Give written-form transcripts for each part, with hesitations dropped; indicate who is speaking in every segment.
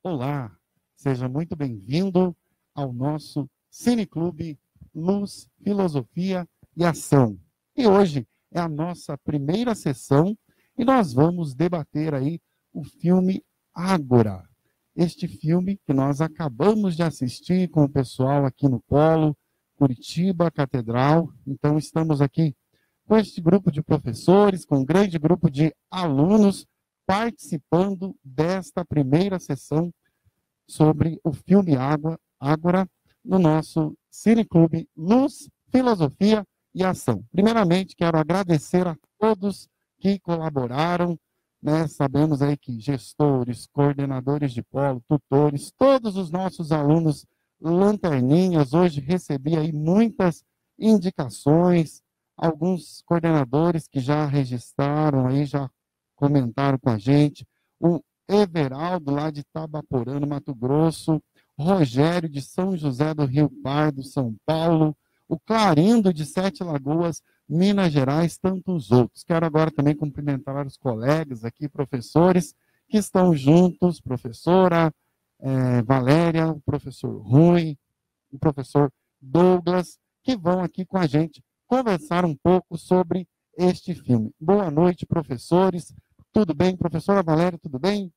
Speaker 1: Olá, seja muito bem-vindo ao nosso Cineclube Luz, Filosofia e Ação. E hoje é a nossa primeira sessão e nós vamos debater aí o filme Ágora. Este filme que nós acabamos de assistir com o pessoal aqui no Polo, Curitiba, Catedral. Então estamos aqui com este grupo de professores, com um grande grupo de alunos participando desta primeira sessão sobre o filme Ágora no nosso Cineclube Luz, Filosofia e Ação. Primeiramente, quero agradecer a todos que colaboraram, né? Sabemos aí que gestores, coordenadores de polo, tutores, todos os nossos alunos lanterninhas, hoje recebi aí muitas indicações, alguns coordenadores que já registraram aí, já comentaram com a gente, o Everaldo, lá de Itabaporã, no Mato Grosso, Rogério, de São José do Rio Pardo, São Paulo, o Clarindo, de Sete Lagoas, Minas Gerais, tantos outros. Quero agora também cumprimentar os colegas aqui, professores, que estão juntos, professora Valéria, o professor Rui, o professor Douglas, que vão aqui com a gente conversar um pouco sobre este filme. Boa noite, professores. Tudo bem? Professora Valéria, tudo bem?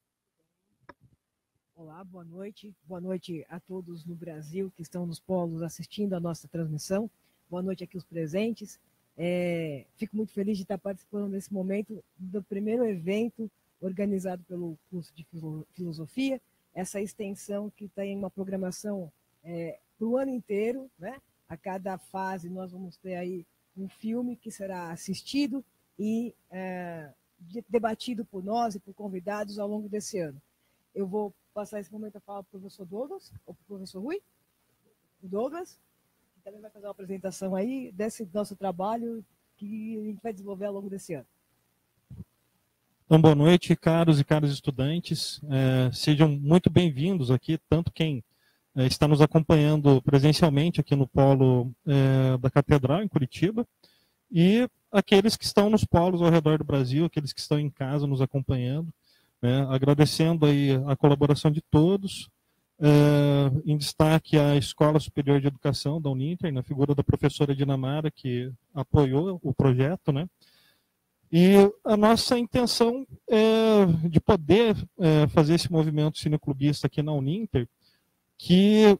Speaker 2: Olá, boa noite. Boa noite a todos no Brasil que estão nos polos assistindo a nossa transmissão. Boa noite aqui os presentes. Fico muito feliz de estar participando nesse momento do primeiro evento organizado pelo curso de Filosofia, essa extensão que tem uma programação para o ano inteiro, né? A cada fase nós vamos ter aí um filme que será assistido e debatido por nós e por convidados ao longo desse ano. Eu vou passar esse momento a falar para o professor Douglas, ou para o professor Rui, o Douglas, que também vai fazer uma apresentação aí desse nosso trabalho que a gente vai desenvolver ao longo desse ano.
Speaker 3: Então, boa noite, caros e caras estudantes. Sejam muito bem-vindos aqui, tanto quem está nos acompanhando presencialmente aqui no Polo da Catedral, em Curitiba, e aqueles que estão nos polos ao redor do Brasil, aqueles que estão em casa nos acompanhando, né? Agradecendo aí a colaboração de todos, em destaque a Escola Superior de Educação da Uninter, na figura da professora Dinamara, que apoiou o projeto, né? E a nossa intenção é de poder fazer esse movimento cineclubista aqui na Uninter, que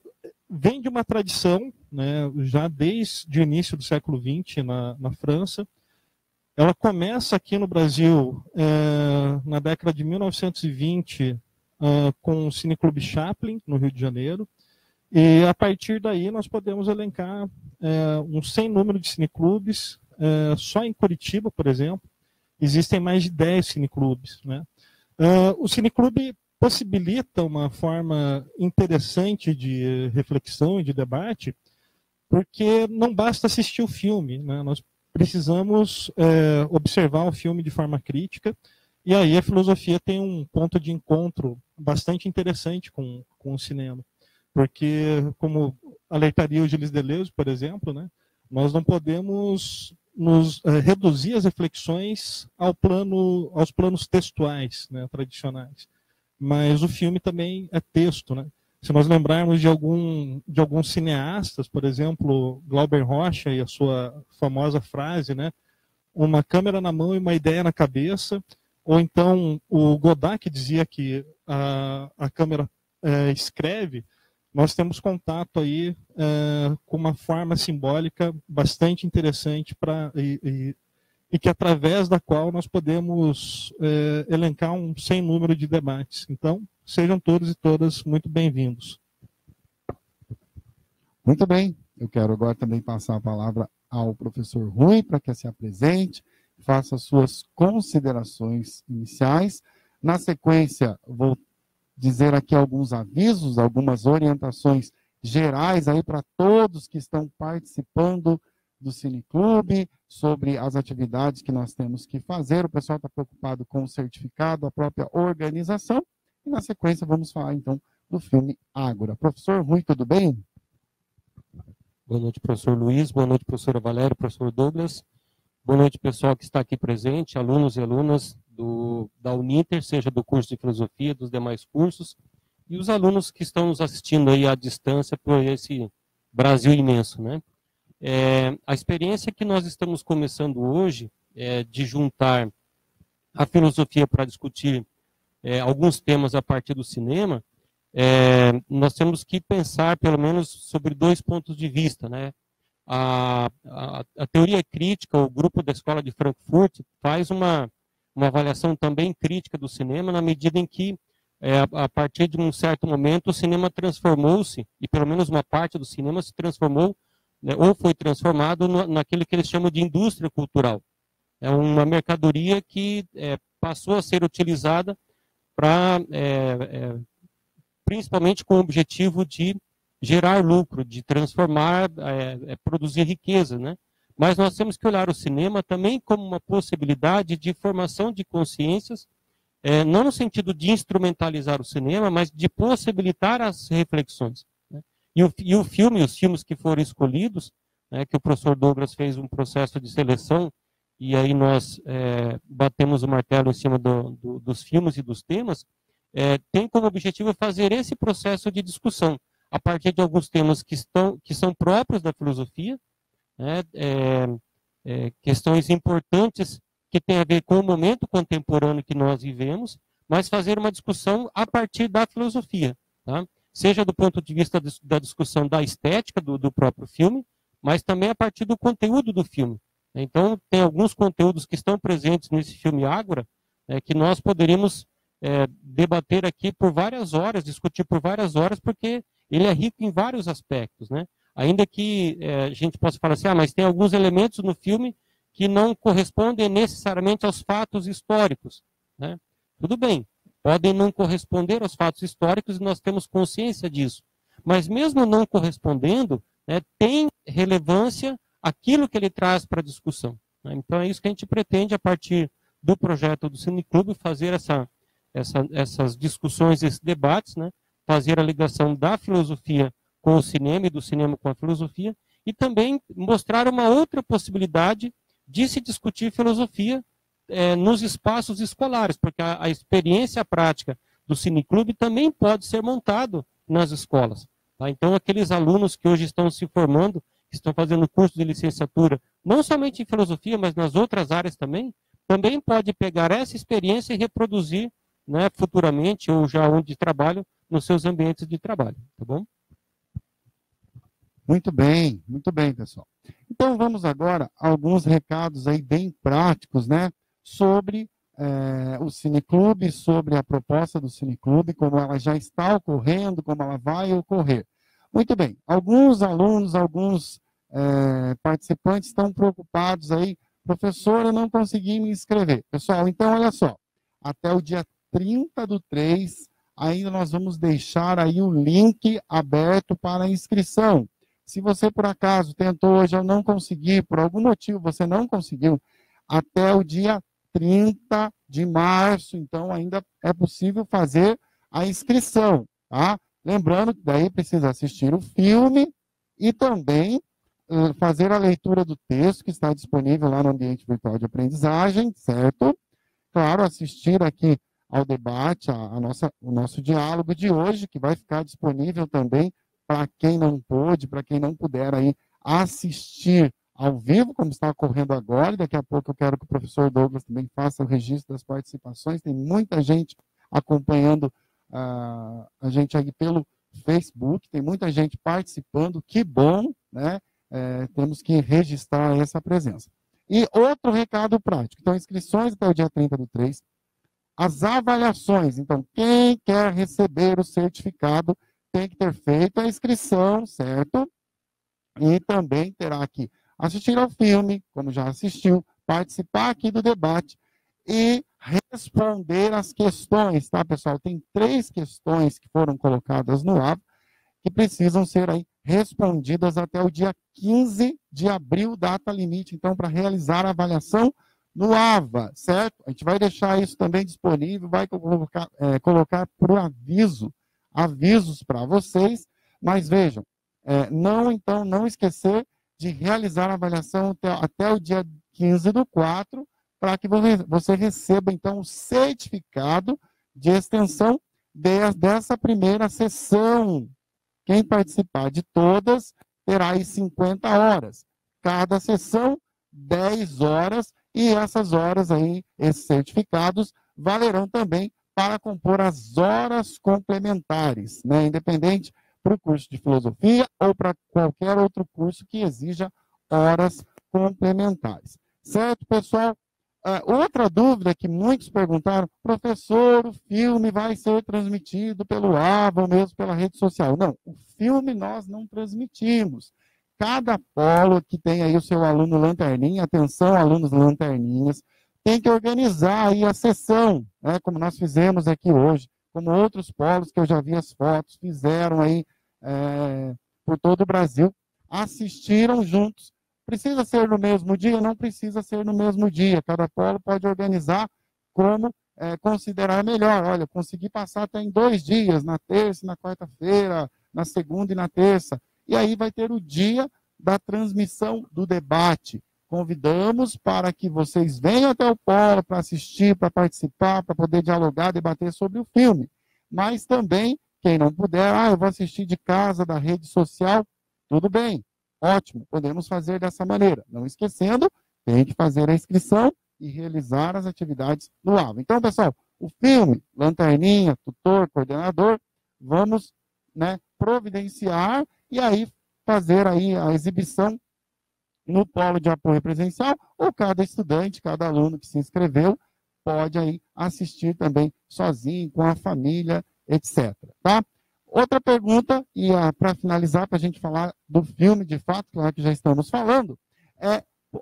Speaker 3: vem de uma tradição, né, já desde o início do século XX na França. Ela começa aqui no Brasil na década de 1920 com o Cineclube Chaplin, no Rio de Janeiro, e a partir daí nós podemos elencar um sem número de cineclubes. Só em Curitiba, por exemplo, existem mais de 10 cineclubes, né? O cineclube possibilita uma forma interessante de reflexão e de debate, porque não basta assistir o filme, né? Nós precisamos observar o filme de forma crítica, e aí a filosofia tem um ponto de encontro bastante interessante com o cinema, porque, como alertaria o Gilles Deleuze, por exemplo, né, nós não podemos nos reduzir as reflexões aos planos textuais, né, tradicionais. Mas o filme também é texto, né? Se nós lembrarmos de alguns cineastas, por exemplo, Glauber Rocha e a sua famosa frase, né? Uma câmera na mão e uma ideia na cabeça, ou então o Godard, que dizia que a câmera escreve, nós temos contato aí com uma forma simbólica bastante interessante e que através da qual nós podemos elencar um sem número de debates. Então, sejam todos e todas muito bem-vindos.
Speaker 1: Muito bem, eu quero agora também passar a palavra ao professor Rui para que se apresente, faça suas considerações iniciais. Na sequência, vou dizer aqui alguns avisos, algumas orientações gerais aí para todos que estão participando do Cineclube, sobre as atividades que nós temos que fazer. O pessoal está preocupado com o certificado, a própria organização. E na sequência vamos falar então do filme Ágora. Professor Rui, tudo bem?
Speaker 4: Boa noite, professor Luiz. Boa noite, professora Valéria, professor Douglas. Boa noite, pessoal que está aqui presente, alunos e alunas da Uninter, seja do curso de filosofia, dos demais cursos, e os alunos que estão nos assistindo aí à distância por esse Brasil imenso, né? A experiência que nós estamos começando hoje é de juntar a filosofia para discutir alguns temas a partir do cinema. Nós temos que pensar, pelo menos, sobre 2 pontos de vista, né? A teoria crítica, o grupo da Escola de Frankfurt, faz uma avaliação também crítica do cinema, na medida em que, a partir de um certo momento, o cinema transformou-se, e pelo menos uma parte do cinema se transformou, né, ou foi transformado naquilo que eles chamam de indústria cultural. É uma mercadoria que passou a ser utilizada para, principalmente com o objetivo de gerar lucro, de transformar, produzir riqueza, né? Mas nós temos que olhar o cinema também como uma possibilidade de formação de consciências, não no sentido de instrumentalizar o cinema, mas de possibilitar as reflexões, né? E o filme, os filmes que foram escolhidos, né, que o professor Douglas fez um processo de seleção, e aí nós batemos o martelo em cima dos filmes e dos temas, tem como objetivo fazer esse processo de discussão, a partir de alguns temas que são próprios da filosofia, né, questões importantes que têm a ver com o momento contemporâneo que nós vivemos, mas fazer uma discussão a partir da filosofia, tá? Seja do ponto de vista da discussão da estética do próprio filme, mas também a partir do conteúdo do filme. Então, tem alguns conteúdos que estão presentes nesse filme Ágora, que nós poderíamos debater aqui por várias horas, discutir por várias horas, porque ele é rico em vários aspectos, né? Ainda que a gente possa falar assim, mas tem alguns elementos no filme que não correspondem necessariamente aos fatos históricos, né? Tudo bem, podem não corresponder aos fatos históricos e nós temos consciência disso. Mas mesmo não correspondendo, né, tem relevância aquilo que ele traz para a discussão, né? Então é isso que a gente pretende, a partir do projeto do Cineclube, fazer essas discussões, esses debates, né? Fazer a ligação da filosofia com o cinema e do cinema com a filosofia, e também mostrar uma outra possibilidade de se discutir filosofia nos espaços escolares, porque a experiência prática do Cineclube também pode ser montado nas escolas, tá? Então, aqueles alunos que hoje estão se formando, que estão fazendo curso de licenciatura, não somente em filosofia, mas nas outras áreas também pode pegar essa experiência e reproduzir, né, futuramente, ou já onde trabalham, nos seus ambientes de trabalho, tá bom?
Speaker 1: Muito bem, pessoal. Então vamos agora a alguns recados aí bem práticos, né, sobre o Cineclube, sobre a proposta do Cineclube, como ela já está ocorrendo, como ela vai ocorrer. Muito bem, alguns alunos, alguns participantes estão preocupados aí, professor, eu não consegui me inscrever. Pessoal, então olha só, até o dia 30/3, ainda nós vamos deixar aí o link aberto para a inscrição. Se você, por acaso, tentou hoje ou não conseguir, por algum motivo você não conseguiu, até o dia 30 de março, então ainda é possível fazer a inscrição, tá? Lembrando que daí precisa assistir o filme e também fazer a leitura do texto que está disponível lá no ambiente virtual de aprendizagem, certo? Claro, assistir aqui ao debate, o nosso diálogo de hoje, que vai ficar disponível também para quem não pôde, para quem não puder aí assistir ao vivo, como está ocorrendo agora, e daqui a pouco eu quero que o professor Douglas também faça o registro das participações, tem muita gente acompanhando a gente aqui pelo Facebook, tem muita gente participando, que bom, né? Temos que registrar essa presença. E outro recado prático, então inscrições até o dia 30/3, as avaliações, então quem quer receber o certificado tem que ter feito a inscrição, certo? E também terá que assistir ao filme, como já assistiu, participar aqui do debate e responder as questões, tá, pessoal? Tem 3 questões que foram colocadas no AVA que precisam ser aí respondidas até o dia 15 de abril, data limite, então, para realizar a avaliação no AVA, certo? A gente vai deixar isso também disponível, vai colocar por aviso avisos para vocês, mas vejam, não esquecer de realizar a avaliação até o dia 15/4, para que você receba, então, o certificado de extensão dessa primeira sessão. Quem participar de todas terá aí 50 horas. Cada sessão, 10 horas, e essas horas aí, esses certificados, valerão também para compor as horas complementares, né? Independente para o curso de filosofia ou para qualquer outro curso que exija horas complementares. Certo, pessoal? Outra dúvida que muitos perguntaram, professor, o filme vai ser transmitido pelo AVA ou mesmo pela rede social? Não, o filme nós não transmitimos. Cada polo que tem aí o seu aluno lanterninha, atenção alunos lanterninhas, tem que organizar aí a sessão, né, como nós fizemos aqui hoje, como outros polos que eu já vi as fotos, fizeram aí por todo o Brasil, assistiram juntos. Precisa ser no mesmo dia? Não precisa ser no mesmo dia. Cada polo pode organizar como considerar melhor. Olha, consegui passar até em 2 dias, na terça e na quarta-feira, na segunda e na terça. E aí vai ter o dia da transmissão do debate. Convidamos para que vocês venham até o polo para assistir, para participar, para poder dialogar, debater sobre o filme. Mas também, quem não puder, eu vou assistir de casa, da rede social, tudo bem. Ótimo, podemos fazer dessa maneira. Não esquecendo, tem que fazer a inscrição e realizar as atividades no AVA. Então, pessoal, o filme, lanterninha, tutor, coordenador, vamos, né, providenciar e aí fazer aí a exibição no polo de apoio presencial, ou cada estudante, cada aluno que se inscreveu, pode aí assistir também sozinho, com a família, etc. Tá? Outra pergunta, e para finalizar, para a gente falar do filme de fato, claro que já estamos falando,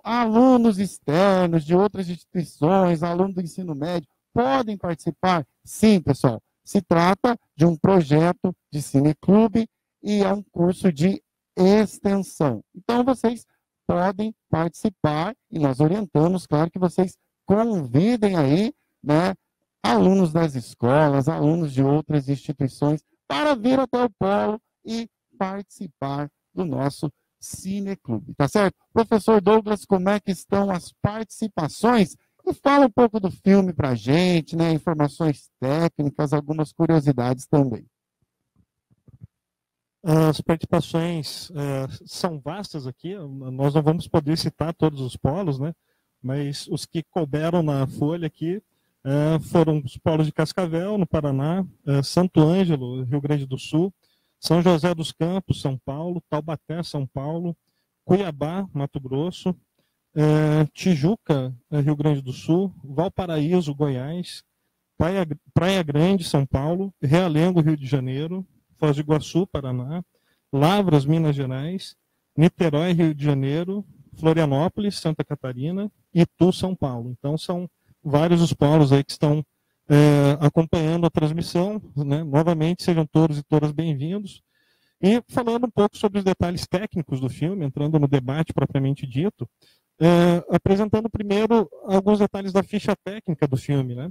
Speaker 1: alunos externos de outras instituições, alunos do ensino médio, podem participar? Sim, pessoal. Se trata de um projeto de cineclube e é um curso de extensão. Então, vocês podem participar e nós orientamos, claro, que vocês convidem aí, né, alunos das escolas, alunos de outras instituições, para vir até o polo e participar do nosso cineclube, tá certo? Professor Douglas, como é que estão as participações? E fala um pouco do filme para a gente, né? Informações técnicas, algumas curiosidades também.
Speaker 3: As participações são vastas aqui, nós não vamos poder citar todos os polos, né? Mas os que couberam na folha aqui foram os polos de Cascavel, no Paraná, Santo Ângelo, Rio Grande do Sul, São José dos Campos, São Paulo, Taubaté, São Paulo, Cuiabá, Mato Grosso, Tijuca, Rio Grande do Sul, Valparaíso, Goiás, Praia Grande, São Paulo, Realengo, Rio de Janeiro, Foz do Iguaçu, Paraná, Lavras, Minas Gerais, Niterói, Rio de Janeiro, Florianópolis, Santa Catarina, Itu, São Paulo. Então, são vários os polos aí que estão acompanhando a transmissão, né? Novamente, sejam todos e todas bem-vindos. E falando um pouco sobre os detalhes técnicos do filme, entrando no debate propriamente dito, apresentando primeiro alguns detalhes da ficha técnica do filme, né?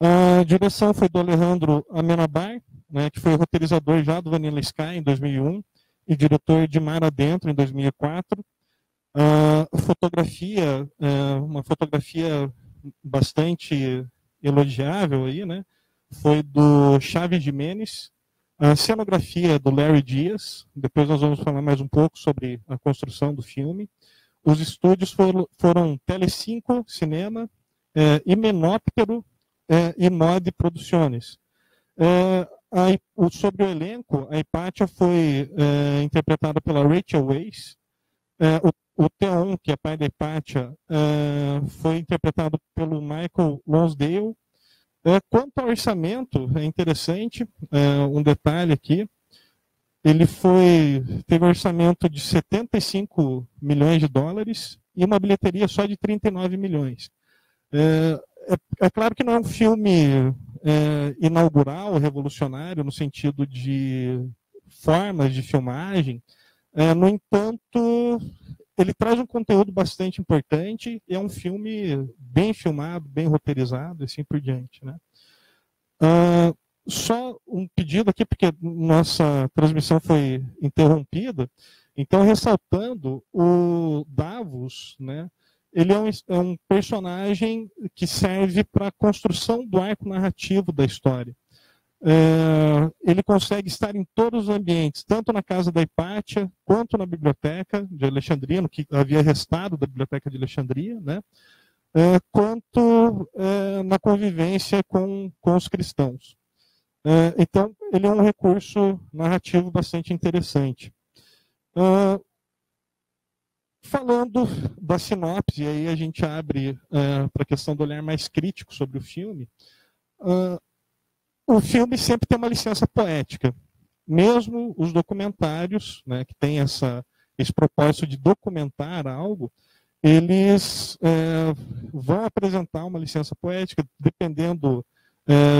Speaker 3: A direção foi do Alejandro Amenabar, né, que foi roteirizador já do Vanilla Sky em 2001 e diretor de Mar Adentro em 2004. A fotografia, uma fotografia bastante elogiável aí, né? Foi do Chaves Jimenez. A cenografia do Larry Dias. Depois nós vamos falar mais um pouco sobre a construção do filme. Os estúdios foram Tele5 Cinema, Himenóptero e Mod Produções. Sobre o elenco, a Hipátia foi interpretada pela Rachel Weisz. O Theon, que é pai da Hipátia, foi interpretado pelo Michael Lonsdale. Quanto ao orçamento, é interessante, um detalhe aqui, ele teve um orçamento de 75 milhões de dólares e uma bilheteria só de 39 milhões. É claro que não é um filme inaugural, revolucionário, no sentido de formas de filmagem. No entanto, ele traz um conteúdo bastante importante e é um filme bem filmado, bem roteirizado e assim por diante, né? Só um pedido aqui, porque nossa transmissão foi interrompida. Então, ressaltando, o Davos, né, ele é um personagem que serve para a construção do arco narrativo da história. Ele consegue estar em todos os ambientes, tanto na casa da Hipátia, quanto na biblioteca de Alexandria, no que havia restado da biblioteca de Alexandria, né? Quanto na convivência com os cristãos. Então, ele é um recurso narrativo bastante interessante. Falando da sinopse, aí a gente abre para a questão do olhar mais crítico sobre o filme. O filme sempre tem uma licença poética. Mesmo os documentários, né, que têm esse propósito de documentar algo, eles vão apresentar uma licença poética, dependendo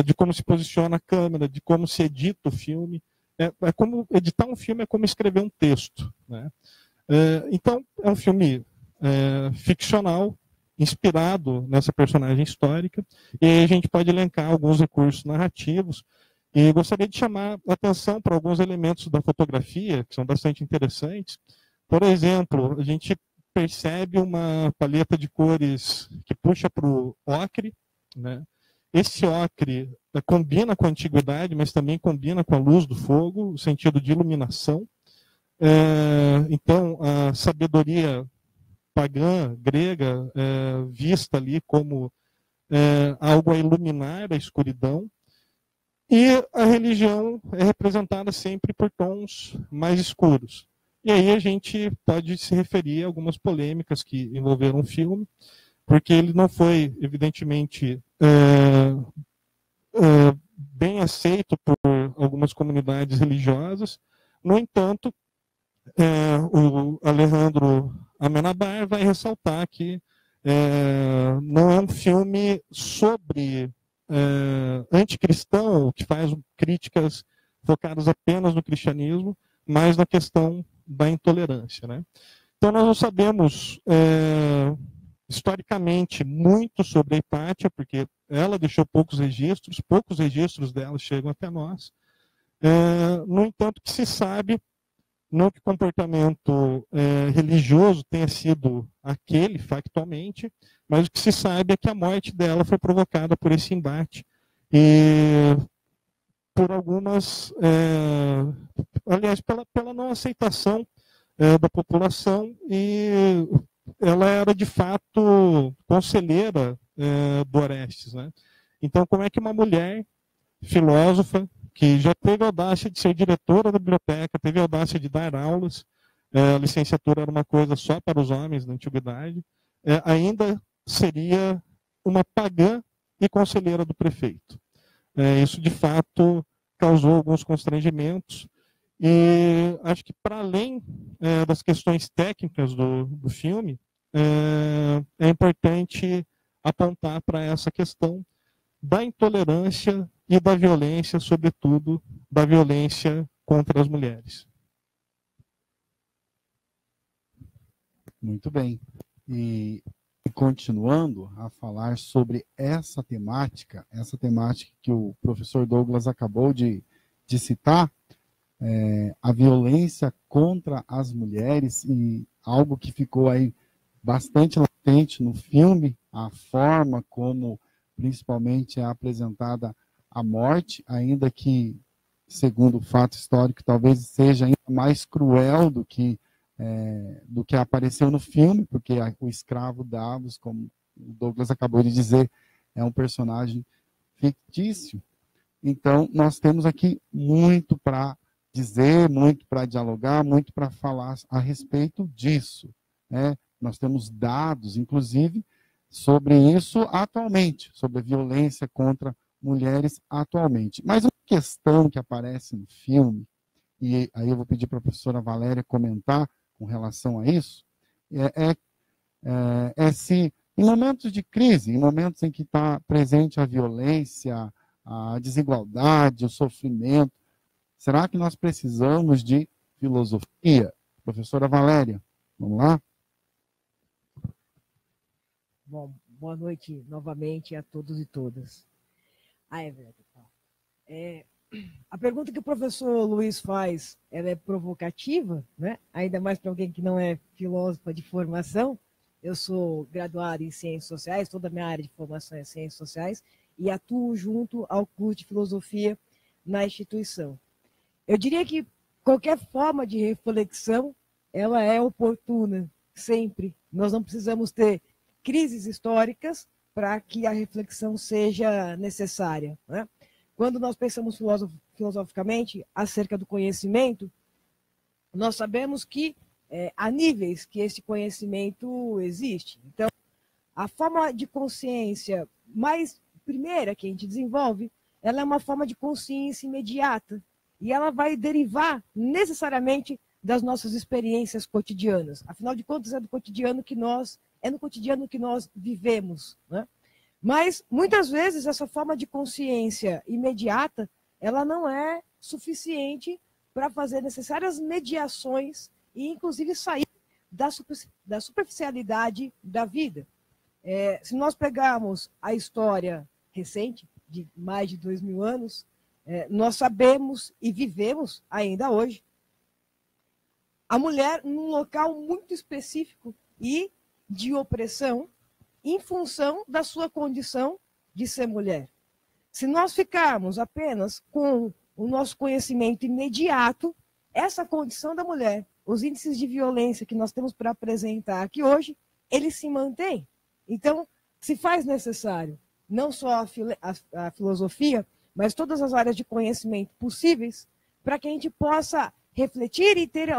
Speaker 3: de como se posiciona a câmera, de como se edita o filme. É como editar um filme é como escrever um texto, né? Então, é um filme ficcional, inspirado nessa personagem histórica, e aí a gente pode elencar alguns recursos narrativos, e gostaria de chamar a atenção para alguns elementos da fotografia, que são bastante interessantes. Por exemplo, a gente percebe uma paleta de cores que puxa para o ocre, né? Esse ocre combina com a antiguidade, mas também combina com a luz do fogo, o sentido de iluminação. Então, a sabedoria pagã, grega, vista ali como algo a iluminar a escuridão, e a religião é representada sempre por tons mais escuros. E aí a gente pode se referir a algumas polêmicas que envolveram o filme, porque ele não foi, evidentemente, bem aceito por algumas comunidades religiosas. No entanto, o Alejandro Amenábar vai ressaltar que não é um filme sobre anticristão, que faz críticas focadas apenas no cristianismo, mas na questão da intolerância, né? Então, nós não sabemos historicamente muito sobre a Hipátia, porque ela deixou poucos registros dela chegam até nós. No entanto, que se sabe, não que o comportamento religioso tenha sido aquele, factualmente, mas o que se sabe é que a morte dela foi provocada por esse embate e por algumas, aliás, pela não aceitação da população, e ela era de fato conselheira do Orestes, né? Então, como é que uma mulher filósofa que já teve a audácia de ser diretora da biblioteca, teve a audácia de dar aulas, a licenciatura era uma coisa só para os homens na antiguidade, ainda seria uma pagã e conselheira do prefeito. Isso, de fato, causou alguns constrangimentos, e acho que, para além das questões técnicas do filme, é importante apontar para essa questão da intolerância e da violência, sobretudo da violência contra as mulheres.
Speaker 1: Muito bem. E continuando a falar sobre essa temática que o professor Douglas acabou de citar, a violência contra as mulheres, e algo que ficou aí bastante latente no filme, a forma como principalmente é apresentada a morte, ainda que, segundo o fato histórico, talvez seja ainda mais cruel do que apareceu no filme, porque o escravo Davos, como o Douglas acabou de dizer, é um personagem fictício. Então, nós temos aqui muito para dizer, muito para dialogar, muito para falar a respeito disso, né? Nós temos dados, inclusive, sobre isso atualmente, sobre a violência contra mulheres atualmente. Mas uma questão que aparece no filme, e aí eu vou pedir para a professora Valéria comentar com relação a isso, é se em momentos de crise, em momentos em que está presente a violência, a desigualdade, o sofrimento, será que nós precisamos de filosofia? Professora Valéria, vamos lá?
Speaker 2: Bom, boa noite novamente a todos e todas. A pergunta que o professor Luiz faz, ela é provocativa, né? Ainda mais para alguém que não é filósofa de formação. Eu sou graduado em Ciências Sociais, toda a minha área de formação é Ciências Sociais, e atuo junto ao curso de Filosofia na instituição. Eu diria que qualquer forma de reflexão, ela é oportuna, sempre. Nós não precisamos ter crises históricas para que a reflexão seja necessária, né? Quando nós pensamos filosoficamente acerca do conhecimento, nós sabemos que há níveis que esse conhecimento existe. Então, a forma de consciência mais primeira que a gente desenvolve, ela é uma forma de consciência imediata, e ela vai derivar necessariamente das nossas experiências cotidianas. Afinal de contas, é no cotidiano que nós vivemos, né? Mas, muitas vezes, essa forma de consciência imediata, ela não é suficiente para fazer necessárias mediações e, inclusive, sair da superficialidade da vida. Se nós pegarmos a história recente, de mais de 2000 anos, nós sabemos e vivemos ainda hoje a mulher num local muito específico e de opressão, em função da sua condição de ser mulher. Se nós ficarmos apenas com o nosso conhecimento imediato, essa condição da mulher, os índices de violência que nós temos para apresentar aqui hoje, eles se mantêm. Então, se faz necessário não só a filosofia, mas todas as áreas de conhecimento possíveis, para que a gente possa refletir e ter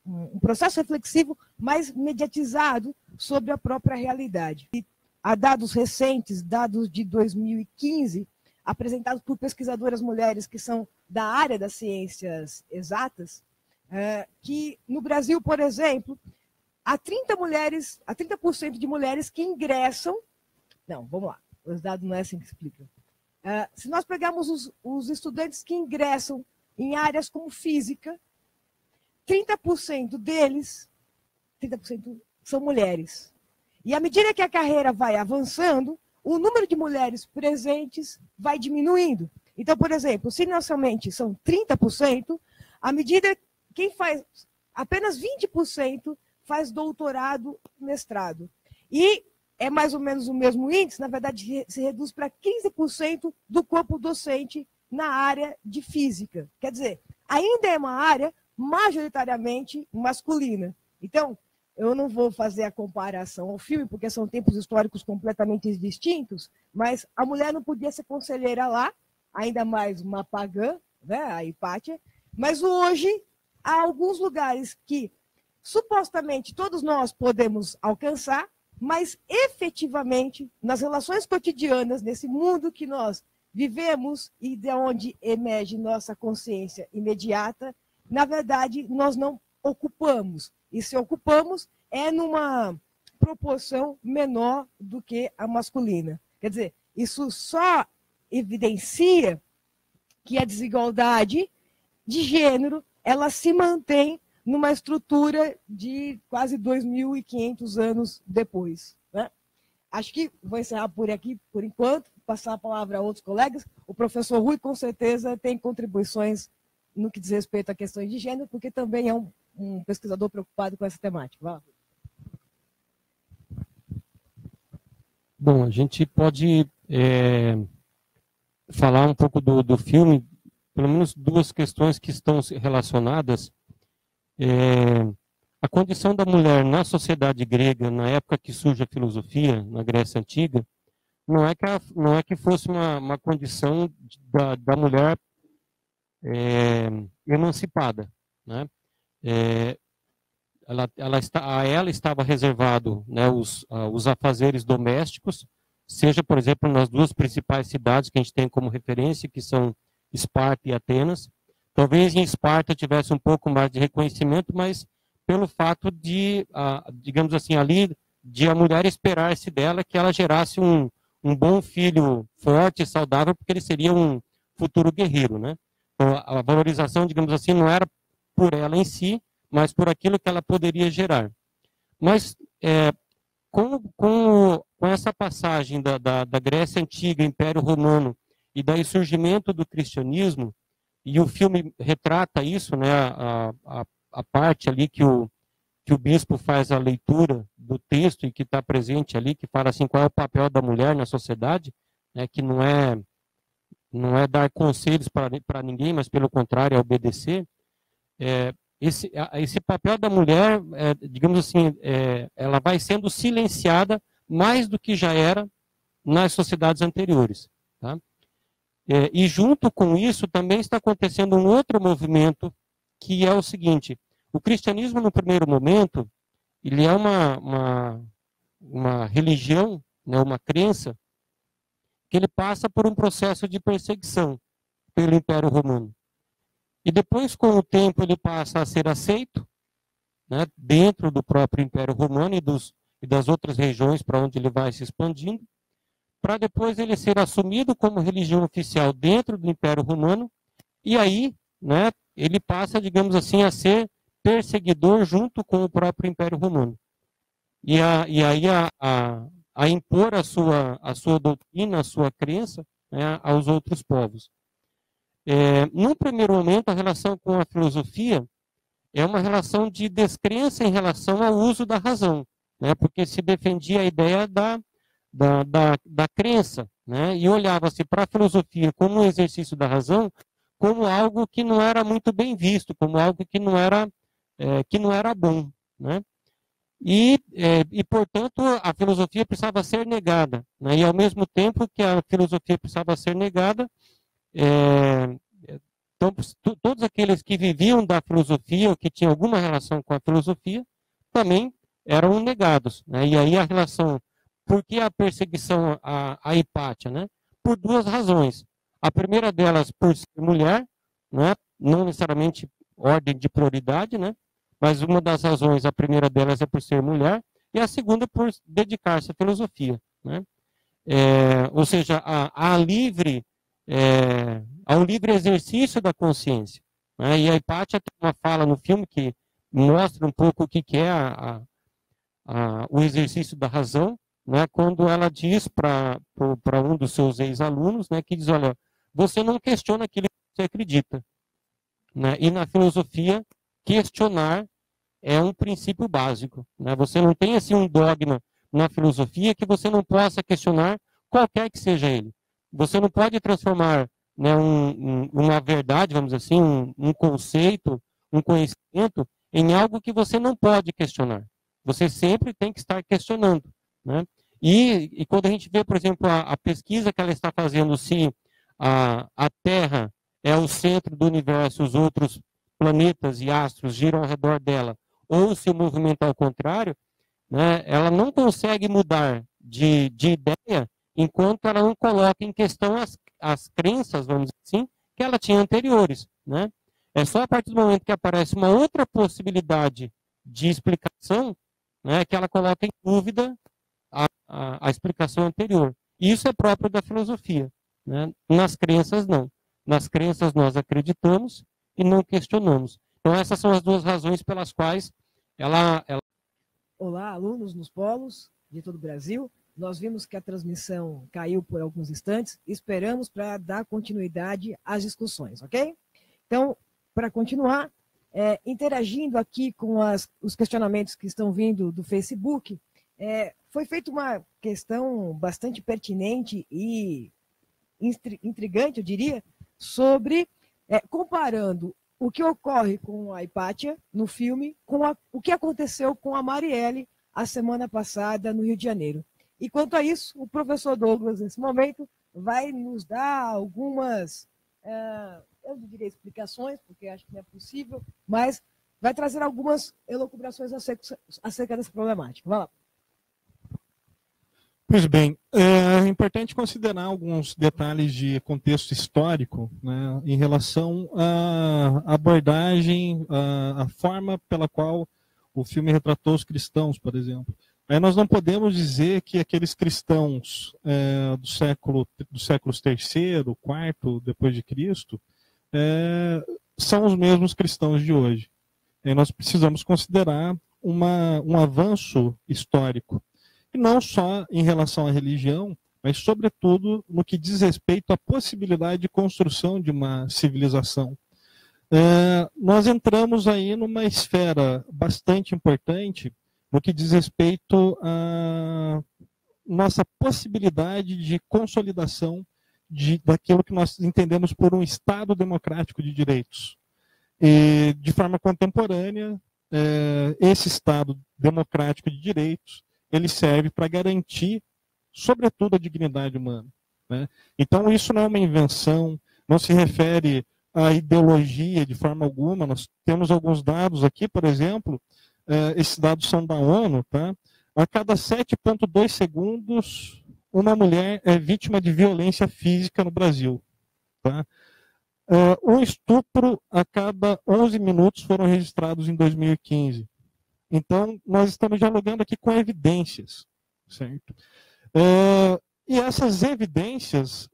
Speaker 2: um processo reflexivo mais mediatizado sobre a própria realidade. E há dados recentes, dados de 2015, apresentados por pesquisadoras mulheres que são da área das ciências exatas, que no Brasil, por exemplo, há 30% de mulheres que ingressam... Não, vamos lá, os dados não é assim que explicam. Se nós pegarmos os estudantes que ingressam em áreas como física, 30% deles, 30% são mulheres. E à medida que a carreira vai avançando, o número de mulheres presentes vai diminuindo. Então, por exemplo, se inicialmente são 30%, à medida quem faz apenas 20% faz doutorado, mestrado. E é mais ou menos o mesmo índice, na verdade, se reduz para 15% do corpo docente na área de física. Quer dizer, ainda é uma área majoritariamente masculina. Então, eu não vou fazer a comparação ao filme, porque são tempos históricos completamente distintos, mas a mulher não podia ser conselheira lá, ainda mais uma pagã, né, a Hipátia, mas hoje há alguns lugares que supostamente todos nós podemos alcançar, mas efetivamente, nas relações cotidianas, nesse mundo que nós vivemos e de onde emerge nossa consciência imediata, na verdade, nós não ocupamos. E se ocupamos, é numa proporção menor do que a masculina. Quer dizer, isso só evidencia que a desigualdade de gênero, ela se mantém numa estrutura de quase 2.500 anos depois, né? Acho que vou encerrar por aqui, por enquanto, passar a palavra a outros colegas. O professor Rui, com certeza, tem contribuições no que diz respeito a questões de gênero, porque também é um pesquisador preocupado com essa temática. Vai lá.
Speaker 4: Bom, a gente pode falar um pouco do filme, pelo menos duas questões que estão relacionadas. A condição da mulher na sociedade grega, na época que surge a filosofia, na Grécia Antiga, não é que fosse uma condição da mulher emancipada, né? A ela estava reservado, né, os afazeres domésticos, seja, por exemplo, nas duas principais cidades que a gente tem como referência, que são Esparta e Atenas. Talvez em Esparta tivesse um pouco mais de reconhecimento, mas pelo fato de, digamos assim, ali, de a mulher esperar-se dela que ela gerasse um bom filho forte e saudável, porque ele seria um futuro guerreiro, né? Então, a valorização, digamos assim, não era por ela em si, mas por aquilo que ela poderia gerar. Mas com essa passagem da Grécia Antiga, Império Romano, e daí surgimento do cristianismo, e o filme retrata isso, né, a parte ali que o bispo faz a leitura do texto e que está presente ali, que fala assim, qual é o papel da mulher na sociedade, né, que não é dar conselhos para ninguém, mas pelo contrário, é obedecer. Esse papel da mulher, digamos assim, ela vai sendo silenciada mais do que já era nas sociedades anteriores. Tá? E junto com isso também está acontecendo um outro movimento, que é o seguinte: o cristianismo, no primeiro momento, ele é uma religião, né, uma crença, que ele passa por um processo de perseguição pelo Império Romano. E depois, com o tempo, ele passa a ser aceito, né, dentro do próprio Império Romano e das outras regiões para onde ele vai se expandindo, para depois ele ser assumido como religião oficial dentro do Império Romano, e aí, né, ele passa, digamos assim, a ser perseguidor junto com o próprio Império Romano. E aí a impor a sua doutrina, a sua crença, né, aos outros povos. Num primeiro momento, a relação com a filosofia é uma relação de descrença em relação ao uso da razão, né, porque se defendia a ideia da crença, né, e olhava-se para a filosofia como um exercício da razão, como algo que não era muito bem visto, como algo que não era bom, né? E, portanto, a filosofia precisava ser negada, né? E, ao mesmo tempo que a filosofia precisava ser negada, então, todos aqueles que viviam da filosofia, ou que tinham alguma relação com a filosofia, também eram negados, né? E aí a relação, por que a perseguição à Hipátia, né? Por duas razões. A primeira delas, por ser mulher, né? Não necessariamente ordem de prioridade, né? Mas uma das razões, a primeira delas é por ser mulher, e a segunda por dedicar-se à filosofia, né? Ou seja, ao livre exercício da consciência, né? E a Hipátia tem uma fala no filme que mostra um pouco o que é o exercício da razão, né? Quando ela diz para um dos seus ex-alunos, né, que diz, olha, você não questiona aquilo que você acredita, né? E na filosofia, questionar é um princípio básico, né? Você não tem assim um dogma na filosofia que você não possa questionar qualquer que seja ele. Você não pode transformar, né, uma verdade, vamos dizer assim, um conceito, um conhecimento em algo que você não pode questionar. Você sempre tem que estar questionando, né? E quando a gente vê, por exemplo, a pesquisa que ela está fazendo, se a Terra é o centro do universo, os outros planetas e astros giram ao redor dela, ou se o movimento é ao contrário, né, ela não consegue mudar de ideia enquanto ela não coloca em questão as crenças, vamos dizer assim, que ela tinha anteriores, né? É só a partir do momento que aparece uma outra possibilidade de explicação, né, que ela coloca em dúvida a explicação anterior. E isso é próprio da filosofia, né? Nas crenças, não. Nas crenças nós acreditamos e não questionamos. Então essas são as duas razões pelas quais ela...
Speaker 2: Olá, alunos nos polos de todo o Brasil. Nós vimos que a transmissão caiu por alguns instantes. Esperamos para dar continuidade às discussões, ok? Então, para continuar, interagindo aqui com os questionamentos que estão vindo do Facebook, foi feita uma questão bastante pertinente e intrigante, eu diria, sobre comparando o que ocorre com a Hipátia no filme com o que aconteceu com a Marielle a semana passada no Rio de Janeiro. E quanto a isso, o professor Douglas, nesse momento, vai nos dar algumas, eu não diria explicações, porque acho que não é possível, mas vai trazer algumas elucubrações acerca dessa problemática. Vai lá.
Speaker 3: Pois bem, é importante considerar alguns detalhes de contexto histórico, né, em relação à abordagem, à forma pela qual o filme retratou os cristãos, por exemplo. Nós não podemos dizer que aqueles cristãos dos séculos III, IV, depois de Cristo, são os mesmos cristãos de hoje. Nós precisamos considerar um avanço histórico. E não só em relação à religião, mas, sobretudo, no que diz respeito à possibilidade de construção de uma civilização. Nós entramos aí numa esfera bastante importante no que diz respeito à nossa possibilidade de consolidação daquilo que nós entendemos por um Estado democrático de direitos. E, de forma contemporânea, esse Estado democrático de direitos, ele serve para garantir, sobretudo, a dignidade humana, né? Então, isso não é uma invenção, não se refere à ideologia de forma alguma. Nós temos alguns dados aqui, por exemplo, esses dados são da ONU, tá? A cada 7,2 segundos, uma mulher é vítima de violência física no Brasil, tá? Um estupro a cada 11 minutos foram registrados em 2015. Então, nós estamos dialogando aqui com evidências, certo? E essas evidências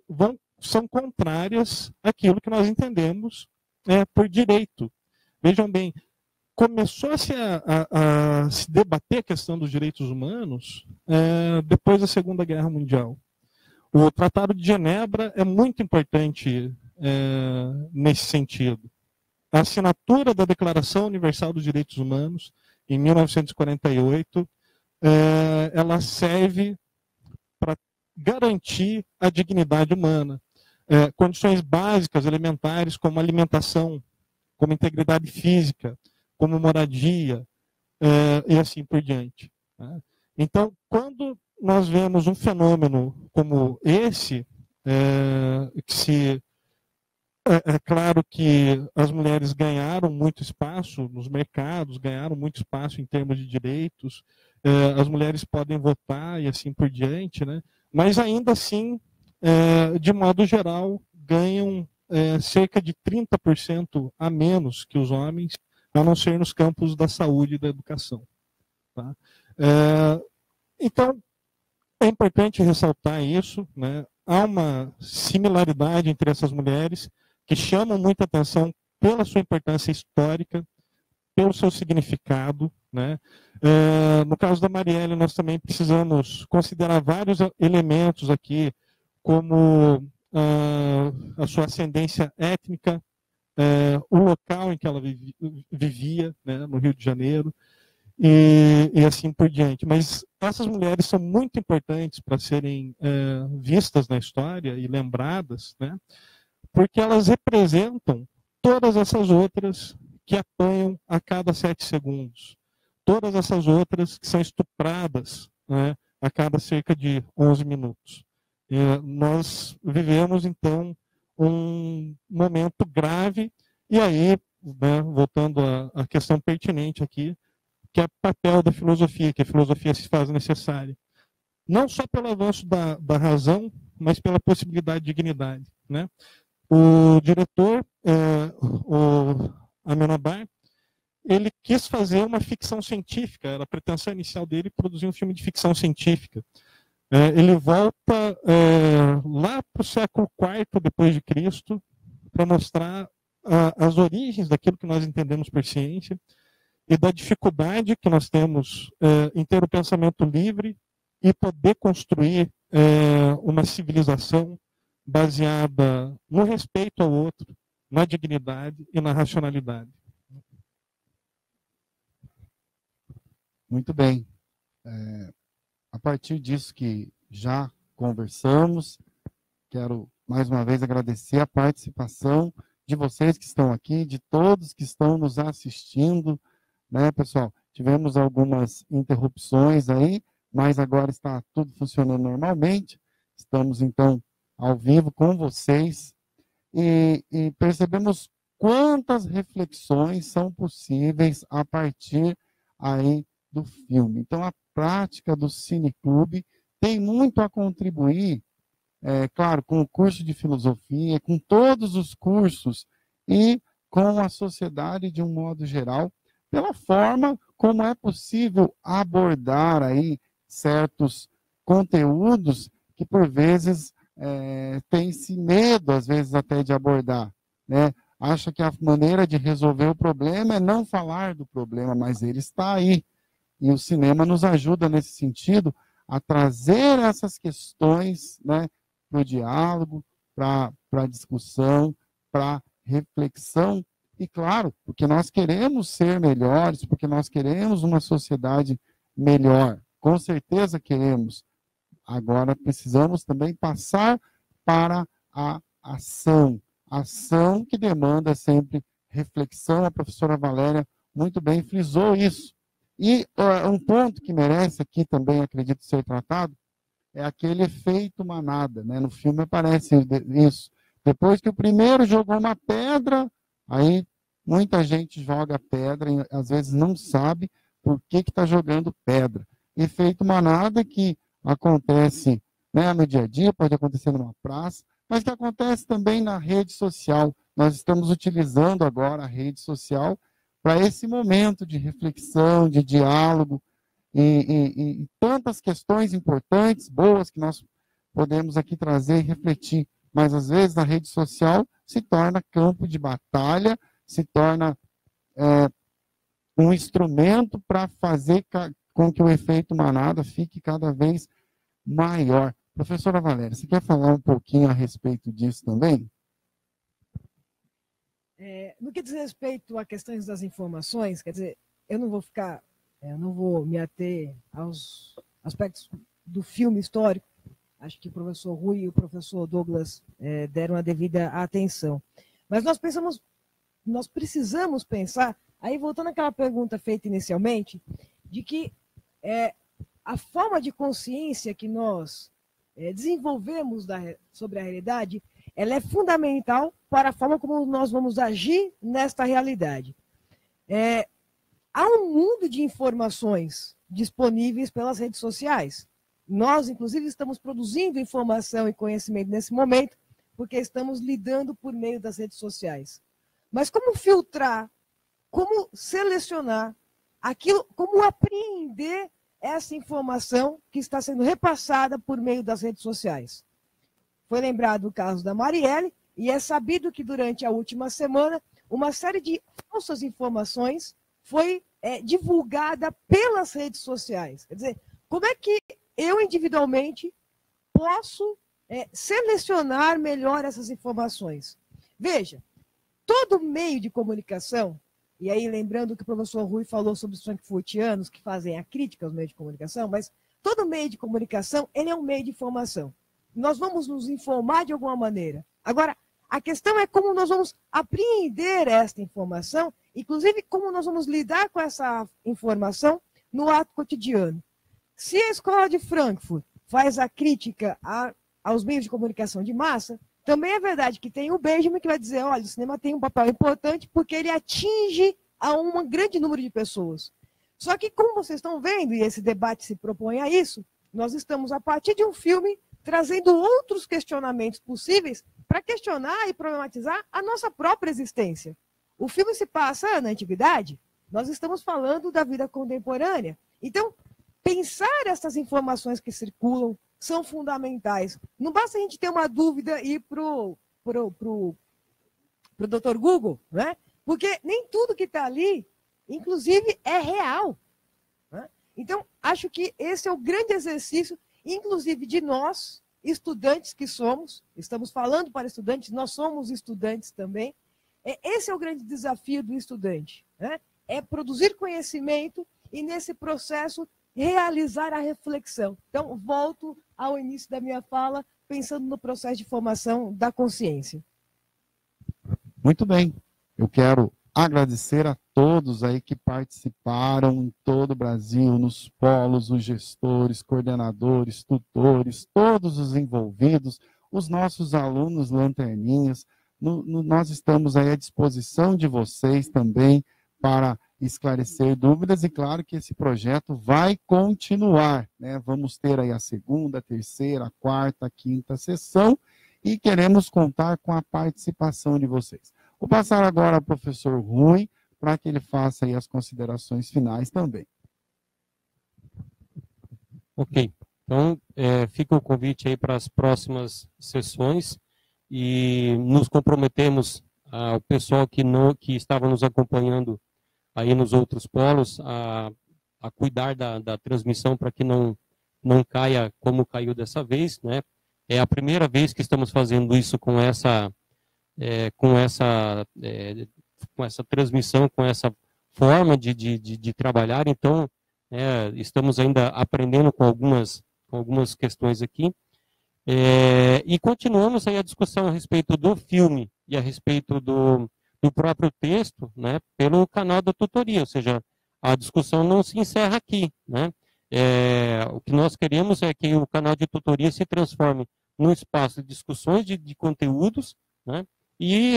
Speaker 3: são contrárias àquilo que nós entendemos por direito. Vejam bem, começou-se a se debater a questão dos direitos humanos depois da Segunda Guerra Mundial. O Tratado de Genebra é muito importante nesse sentido. A assinatura da Declaração Universal dos Direitos Humanos, em 1948, ela serve para garantir a dignidade humana. Condições básicas, elementares, como alimentação, como integridade física, como moradia, e assim por diante. Né? Então, quando nós vemos um fenômeno como esse, é claro que as mulheres ganharam muito espaço nos mercados, ganharam muito espaço em termos de direitos, as mulheres podem votar e assim por diante, né? Mas ainda assim, de modo geral, ganham cerca de 30% a menos que os homens, a não ser nos campos da saúde e da educação. Tá? Então, é importante ressaltar isso, né? Há uma similaridade entre essas mulheres que chamam muita atenção pela sua importância histórica, pelo seu significado, né? No caso da Marielle, nós também precisamos considerar vários elementos aqui, como a sua ascendência étnica, o local em que ela vivia, né, no Rio de Janeiro, e assim por diante. Mas essas mulheres são muito importantes para serem vistas na história e lembradas, né, porque elas representam todas essas outras que apanham a cada 7 segundos. Todas essas outras que são estupradas, né, a cada cerca de 11 minutos. Nós vivemos, então, um momento grave, e aí, né, voltando à questão pertinente aqui, que é o papel da filosofia, que a filosofia se faz necessária. Não só pelo avanço da razão, mas pela possibilidade de dignidade. Né? O diretor, o Amenabar, ele quis fazer uma ficção científica, era a pretensão inicial dele produzir um filme de ficção científica. Ele volta lá para o século IV depois de Cristo para mostrar as origens daquilo que nós entendemos por ciência e da dificuldade que nós temos em ter o pensamento livre e poder construir uma civilização baseada no respeito ao outro, na dignidade e na racionalidade.
Speaker 1: Muito bem. A partir disso que já conversamos, quero mais uma vez agradecer a participação de vocês que estão aqui, de todos que estão nos assistindo, né, pessoal? Tivemos algumas interrupções aí, mas agora está tudo funcionando normalmente. Estamos, então, ao vivo com vocês e percebemos quantas reflexões são possíveis a partir aí do filme. Então, a prática do Cineclube tem muito a contribuir, claro, com o curso de filosofia, com todos os cursos e com a sociedade de um modo geral, pela forma como é possível abordar aí certos conteúdos que, por vezes, tem-se medo, às vezes, até de abordar, né? Acha que a maneira de resolver o problema é não falar do problema, mas ele está aí. E o cinema nos ajuda, nesse sentido, a trazer essas questões, né, para o diálogo, para a discussão, para a reflexão. E, claro, porque nós queremos ser melhores, porque nós queremos uma sociedade melhor. Com certeza queremos. Agora, precisamos também passar para a ação. Ação que demanda sempre reflexão. A professora Valéria muito bem frisou isso. E um ponto que merece aqui também, acredito, ser tratado, é aquele efeito manada, né? No filme aparece isso. Depois que o primeiro jogou uma pedra, aí muita gente joga pedra e às vezes não sabe por que está jogando pedra. Efeito manada que acontece, né, no dia a dia, pode acontecer numa praça, mas que acontece também na rede social. Nós estamos utilizando agora a rede social para esse momento de reflexão, de diálogo, e tantas questões importantes, boas, que nós podemos aqui trazer e refletir. Mas, às vezes, a rede social se torna campo de batalha, se torna um instrumento para fazer com que o efeito manada fique cada vez maior. Professora Valéria, você quer falar um pouquinho a respeito disso também?
Speaker 2: No que diz respeito a questões das informações, quer dizer, eu não vou me ater aos aspectos do filme histórico. Acho que o professor Rui e o professor Douglas deram a devida atenção. Mas nós precisamos pensar, aí voltando àquela pergunta feita inicialmente, de que a forma de consciência que nós desenvolvemos sobre a realidade, ela é fundamental para a forma como nós vamos agir nesta realidade. Há um mundo de informações disponíveis pelas redes sociais. Nós, inclusive, estamos produzindo informação e conhecimento nesse momento, porque estamos lidando por meio das redes sociais. Mas como filtrar, como selecionar aquilo, como apreender essa informação que está sendo repassada por meio das redes sociais? Foi lembrado o caso da Marielle, e é sabido que durante a última semana, uma série de falsas informações foi divulgada pelas redes sociais. Quer dizer, como é que eu individualmente posso selecionar melhor essas informações? Veja, todo meio de comunicação, e aí lembrando que o professor Rui falou sobre os frankfurtianos que fazem a crítica aos meios de comunicação, mas todo meio de comunicação, ele é um meio de informação. Nós vamos nos informar de alguma maneira. Agora, a questão é como nós vamos apreender esta informação, inclusive como nós vamos lidar com essa informação no ato cotidiano. Se a escola de Frankfurt faz a crítica aos meios de comunicação de massa, também é verdade que tem o Benjamin que vai dizer, olha, o cinema tem um papel importante porque ele atinge a um grande número de pessoas. Só que, como vocês estão vendo, e esse debate se propõe a isso, nós estamos, a partir de um filme, trazendo outros questionamentos possíveis para questionar e problematizar a nossa própria existência. O filme se passa na antiguidade, nós estamos falando da vida contemporânea. Então, pensar essas informações que circulam são fundamentais. Não basta a gente ter uma dúvida e ir para o Dr. Google, né? Porque nem tudo que está ali, inclusive, é real. Né? Então, acho que esse é o grande exercício, inclusive de nós, estudantes que somos, estamos falando para estudantes, nós somos estudantes também. Esse é o grande desafio do estudante, né? É produzir conhecimento e, nesse processo, realizar a reflexão. Então, volto ao início da minha fala, pensando no processo de formação da consciência.
Speaker 1: Muito bem. Eu quero agradecer a todos aí que participaram em todo o Brasil, nos polos, os gestores, coordenadores, tutores, todos os envolvidos, os nossos alunos lanterninhas. Nós estamos aí à disposição de vocês também para esclarecer dúvidas, e claro que esse projeto vai continuar, né? Vamos ter aí a segunda, a terceira, a quarta, a quinta sessão, e queremos contar com a participação de vocês. Vou passar agora ao professor Rui, para que ele faça aí as considerações finais também.
Speaker 4: Ok, então fica o convite aí para as próximas sessões, e nos comprometemos ao pessoal que estava nos acompanhando aí nos outros polos a cuidar da transmissão para que não não caia como caiu dessa vez, né? É a primeira vez que estamos fazendo isso com essa transmissão, com essa forma de trabalhar. Então, estamos ainda aprendendo com algumas questões aqui. E continuamos aí a discussão a respeito do filme e a respeito do próprio texto, né, pelo canal da tutoria, ou seja, a discussão não se encerra aqui, né? O que nós queremos é que o canal de tutoria se transforme num espaço de discussões de conteúdos, né? E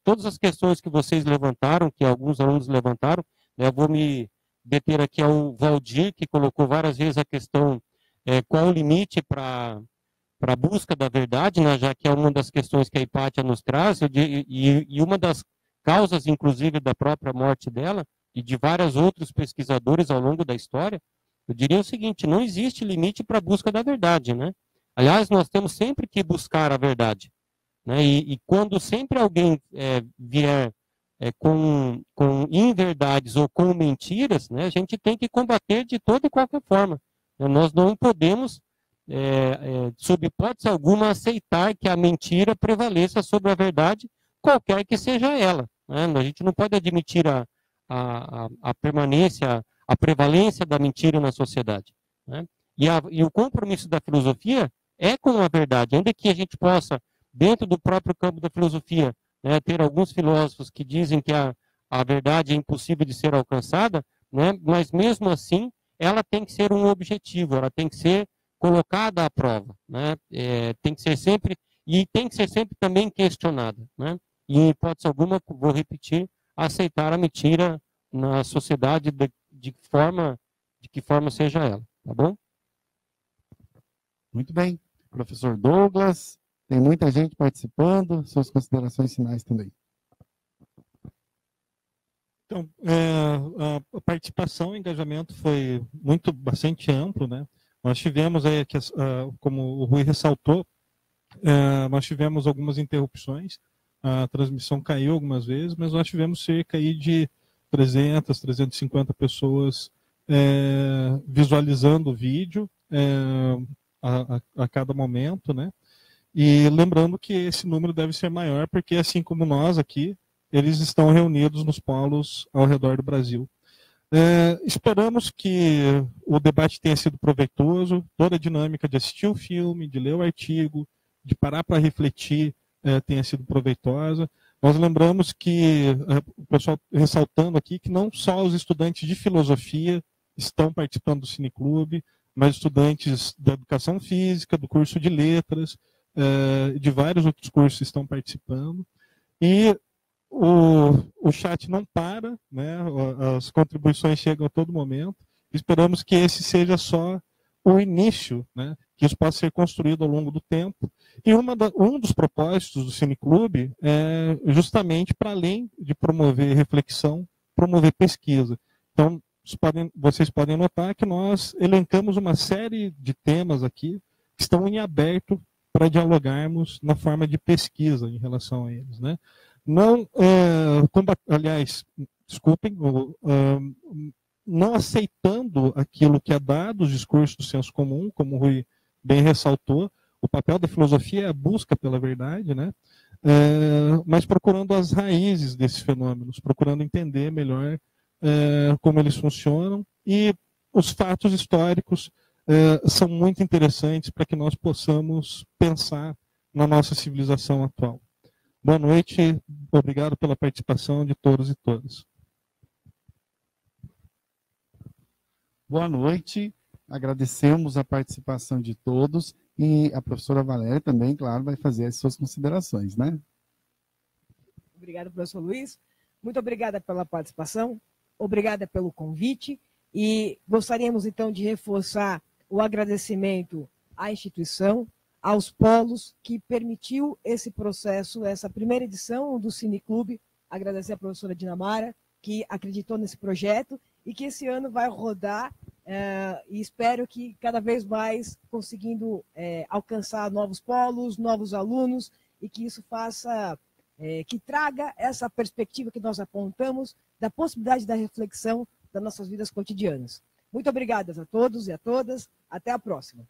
Speaker 4: todas as questões que vocês levantaram, que alguns alunos levantaram, né, eu vou me deter aqui ao Valdir, que colocou várias vezes a questão qual o limite para a busca da verdade, né, já que é uma das questões que a Hipátia nos traz, e uma das causas, inclusive, da própria morte dela, e de vários outros pesquisadores ao longo da história, eu diria o seguinte: não existe limite para a busca da verdade, né? Aliás, nós temos sempre que buscar a verdade, né? E quando sempre alguém vier com inverdades ou com mentiras, né, a gente tem que combater de toda e qualquer forma. Nós não podemos, sob hipótese alguma, aceitar que a mentira prevaleça sobre a verdade, qualquer que seja ela, né? A gente não pode admitir a permanência, a prevalência da mentira na sociedade, né? E o compromisso da filosofia é com a verdade, ainda que a gente possa, dentro do próprio campo da filosofia, né, ter alguns filósofos que dizem que a verdade é impossível de ser alcançada, né, mas mesmo assim ela tem que ser um objetivo, ela tem que ser colocada à prova, né? Tem que ser sempre também questionada, né? E em hipótese alguma, vou repetir, aceitar a mentira na sociedade de que forma seja ela, tá bom?
Speaker 1: Muito bem. Professor Douglas, tem muita gente participando, suas considerações finais também.
Speaker 3: Então, a participação, o engajamento foi bastante amplo, né? Nós tivemos aí, como o Rui ressaltou, nós tivemos algumas interrupções, a transmissão caiu algumas vezes, mas nós tivemos cerca aí de 300, 350 pessoas visualizando o vídeo a cada momento, né? E lembrando que esse número deve ser maior, porque assim como nós aqui, eles estão reunidos nos polos ao redor do Brasil. Esperamos que o debate tenha sido proveitoso, toda a dinâmica de assistir o filme, de ler o artigo, de parar para refletir tenha sido proveitosa. Nós lembramos que, o pessoal ressaltando aqui, que não só os estudantes de filosofia estão participando do Cineclube, mas estudantes da educação física, do curso de letras, de vários outros cursos estão participando. E o chat não para, né? As contribuições chegam a todo momento. Esperamos que esse seja só o início, né? Que isso possa ser construído ao longo do tempo. E um dos propósitos do Cineclube é justamente para além de promover reflexão, promover pesquisa. Então, vocês podem notar que nós elencamos uma série de temas aqui que estão em aberto para dialogarmos na forma de pesquisa em relação a eles, né? Não, aliás, desculpem, não aceitando aquilo que é dado, os discursos do senso comum, como o Rui bem ressaltou, o papel da filosofia é a busca pela verdade, né? Mas procurando as raízes desses fenômenos, procurando entender melhor como eles funcionam, e os fatos históricos são muito interessantes para que nós possamos pensar na nossa civilização atual. Boa noite, obrigado pela participação de todos e todas.
Speaker 1: Boa noite, agradecemos a participação de todos e a professora Valéria também, claro, vai fazer as suas considerações, né?
Speaker 2: Obrigada, professor Luiz. Muito obrigada pela participação, obrigada pelo convite e gostaríamos então de reforçar o agradecimento à instituição, aos polos que permitiu esse processo, essa primeira edição do Cineclube. Agradecer à professora Dinamara, que acreditou nesse projeto e que esse ano vai rodar e espero que cada vez mais conseguindo alcançar novos polos, novos alunos e que isso faça, que traga essa perspectiva que nós apontamos da possibilidade da reflexão das nossas vidas cotidianas. Muito obrigadas a todos e a todas. Até a próxima.